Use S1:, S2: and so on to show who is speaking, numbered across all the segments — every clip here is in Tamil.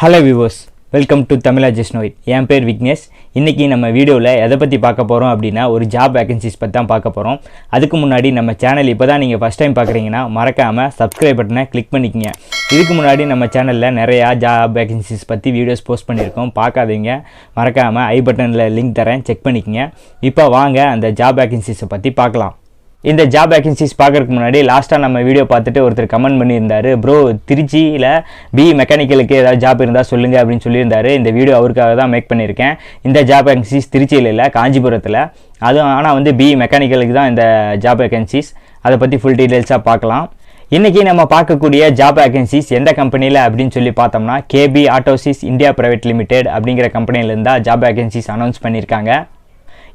S1: Hello viewers, welcome to Tamilnadu. என் பேர் விக்னேஷ். இன்னைக்கு நம்ம வீடியோவில் எதை பற்றி பார்க்க போகிறோம் அப்படின்னா ஒரு ஜாப் வேகன்சிஸ் பற்றி தான் பார்க்க போகிறோம். அதுக்கு முன்னாடி நம்ம சேனல் இப்போ தான் நீங்கள் ஃபஸ்ட் டைம் பார்க்குறீங்கன்னா மறக்காமல் சப்ஸ்கிரைப் பட்டனை கிளிக் பண்ணிக்கங்க. இதுக்கு முன்னாடி நம்ம சேனலில் நிறையா ஜாப் வேகன்சிஸ் பற்றி வீடியோஸ் போஸ்ட் பண்ணியிருக்கோம். பார்க்காதீங்க, மறக்காமல் ஐ பட்டனில் லிங்க் தரேன், செக் பண்ணிக்கங்க. இப்போ வாங்க அந்த ஜாப் வேகன்சிஸை பற்றி பார்க்கலாம். இந்த ஜாப் வேகன்சிஸ் பார்க்கறதுக்கு முன்னாடி லாஸ்ட்டாக நம்ம வீடியோ பார்த்துட்டு ஒருத்தர் கமெண்ட் பண்ணியிருந்தார், ப்ரோ திருச்சியில் மெக்கானிக்கலுக்கு ஏதாவது ஜாப் இருந்தால் சொல்லுங்கள் அப்படின்னு சொல்லியிருந்தார். இந்த வீடியோ அவருக்காக தான் மேக் பண்ணியிருக்கேன். இந்த ஜாப் வேகன்சிஸ் திருச்சியில் இல்லை, காஞ்சிபுரத்தில். அதுவும் ஆனால் மெக்கானிக்கலுக்கு தான் இந்த ஜாப் வேகன்சிஸ். அதை பற்றி ஃபுல் டீட்டெயில்ஸாக பார்க்கலாம். இன்றைக்கி நம்ம பார்க்கக்கூடிய ஜாப் வேகன்சிஸ் எந்த கம்பெனியில் அப்படின்னு சொல்லி பார்த்தோம்னா KP Autosys India private limited அப்படிங்கிற கம்பெனியிலேருந்து தான் ஜாப் வேகன்சிஸ் அனௌன்ஸ் பண்ணியிருக்காங்க.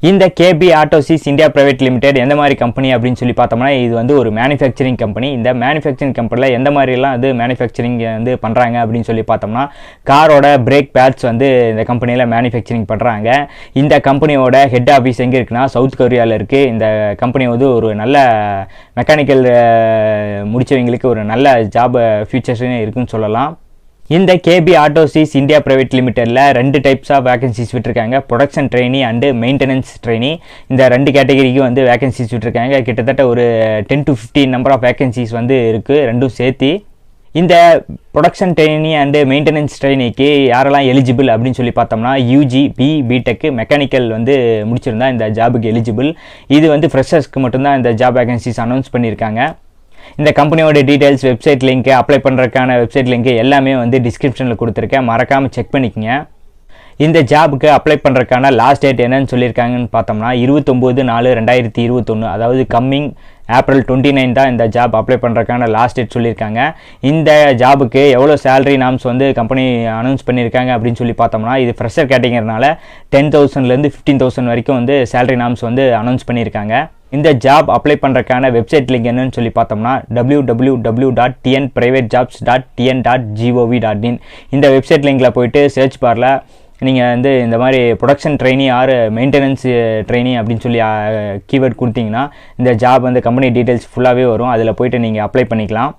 S1: இந்த KP Autosys India private limited எந்த மாதிரி கம்பெனி அப்படின்னு சொல்லி பார்த்தோம்னா இது ஒரு மேனுஃபேக்சரிங் கம்பெனி. இந்த மேனுஃபேக்சரிங் கம்பெனியில் எந்த மாதிரிலாம் மேனுஃபேக்சரிங் பண்ணுறாங்க அப்படின்னு சொல்லி பார்த்தோம்னா காரோட பிரேக் பேட்ஸ் இந்த கம்பெனியில் மேனுஃபேக்சரிங் பண்ணுறாங்க. இந்த கம்பெனியோட ஹெட் ஆஃபீஸ் எங்கே இருக்குன்னா சவுத் கொரியாவில் இருக்குது. இந்த கம்பெனி ஒரு நல்ல மெக்கானிக்கல் முடித்தவங்களுக்கு ஒரு நல்ல ஜாப் ஃபியூச்சர்ஸ்னு இருக்குன்னு சொல்லலாம். இந்த கேபி ஆட்டோசிஸ் இந்தியா பிரைவேட் லிமிடெடில் 2 டைப்ஸ் ஆஃப் வேகன்சிஸ் விட்டுருக்காங்க. Production trainee and maintenance trainee. இந்த 2 கேட்டகரிக்கு வேகன்சிஸ் விட்டுருக்காங்க. கிட்டத்தட்ட ஒரு 10 to 15 நம்பர் ஆஃப் வேகன்சிஸ் இருக்குது, ரெண்டும் சேர்த்து. இந்த ப்ரொடக்ஷன் ட்ரெயினி அண்டு மெயின்டெனன்ஸ் ட்ரெயினிக்கு யாரெல்லாம் எலிஜிபிள் அப்படின்னு சொல்லி பார்த்தோம்னா யூஜி, பிடெக், மெக்கானிக்கல் முடிச்சிருந்தா இந்த ஜாபுக்கு எலிஜிபிள். இது ஃப்ரெஷர்ஸ்க்கு மட்டும்தான் இந்த ஜாப் வேகன்சிஸ் அனௌன்ஸ் பண்ணியிருக்காங்க. இந்த கம்பெனியோட டீட்டெயில்ஸ், வெப்சைட் லிங்க்கு, அப்ளை பண்ணுறதுக்கான வெப்சைட் லிங்க்கு எல்லாமே டிஸ்கிரிப்ஷனில் கொடுத்துருக்கேன், மறக்காமல் செக் பண்ணிக்கங்க. இந்த ஜாபுக்கு அப்ளை பண்ணுறதுக்கான லாஸ்ட் டேட் என்னன்னு சொல்லியிருக்காங்கன்னு பார்த்தோம்னா 29/4/2021, அதாவது கம்மிங் April 29 தான் இந்த ஜாப் அப்ளை பண்ணுறதுக்கான லாஸ்ட் டேட் சொல்லியிருக்காங்க. இந்த ஜாபுக்கு எவ்வளோ சேலரி நாம்ஸ் கம்பெனி அனௌன்ஸ் பண்ணியிருக்காங்க அப்படின்னு சொல்லி பார்த்தோம்னா இது ஃப்ரெஷர் கேட்டகரினால 10,000லேருந்து 15,000 வரைக்கும் சேலரி நாம்ஸ் அனௌன்ஸ் பண்ணியிருக்காங்க. இந்த ஜாப் அப்ளை பண்ணுறதுக்கான வெப்சைட் லிங்க் என்னன்னு சொல்லி பார்த்தோம்னா www.tnprivatejobs.tn.gov.in. இந்த வெப்சைட் லிங்கில் போயிட்டு சர்ச் பாரில் நீங்கள் இந்த மாதிரி production trainee or maintenance trainee அப்படின்னு சொல்லி கீவேர்ட் கொடுத்தீங்கன்னா இந்த ஜாப் கம்பெனி டீட்டெயில்ஸ் ஃபுல்லாகவே வரும். அதில் போய்ட்டு நீங்கள் அப்ளை பண்ணிக்கலாம்.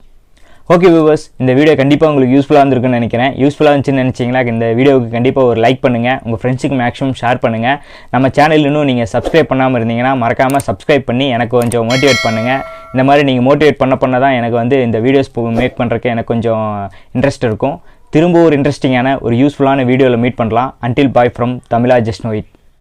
S1: ஓகே வியூவர்ஸ், இந்த வீடியோ கண்டிப்பாக உங்களுக்கு யூஸ்ஃபுல்லாக இருந்திருக்குன்னு நினைக்கிறேன். யூஸ்ஃபுல்லாக இருந்துச்சுன்னு நினச்சிங்கன்னா இந்த வீடியோவுக்கு கண்டிப்பாக ஒரு லைக் பண்ணுங்கள், உங்கள் ஃப்ரெண்ட்ஸுக்கு மேக்ஸிமம் ஷேர் பண்ணுங்கள். நம்ம சேனல் இன்னும் நீங்கள் சப்ஸ்கிரைப் பண்ணாமல் இருந்தீங்கன்னா மறக்காமல் சப்ஸ்கிரைப் பண்ணி எனக்கு கொஞ்சம் மோட்டிவேட் பண்ணுங்கள். இந்த மாதிரி நீங்கள் மோட்டிவேட் பண்ண தான் எனக்கு இந்த வீடியோஸ் மேக் பண்ணுறதுக்கு எனக்கு கொஞ்சம் இன்ட்ரெஸ்ட் இருக்கும். திரும்ப ஒரு இன்ட்ரெஸ்டிங்கான ஒரு யூஸ்ஃபுல்லான வீடியோவில் மீட் பண்ணலாம். Until bye from Tamizha just no it.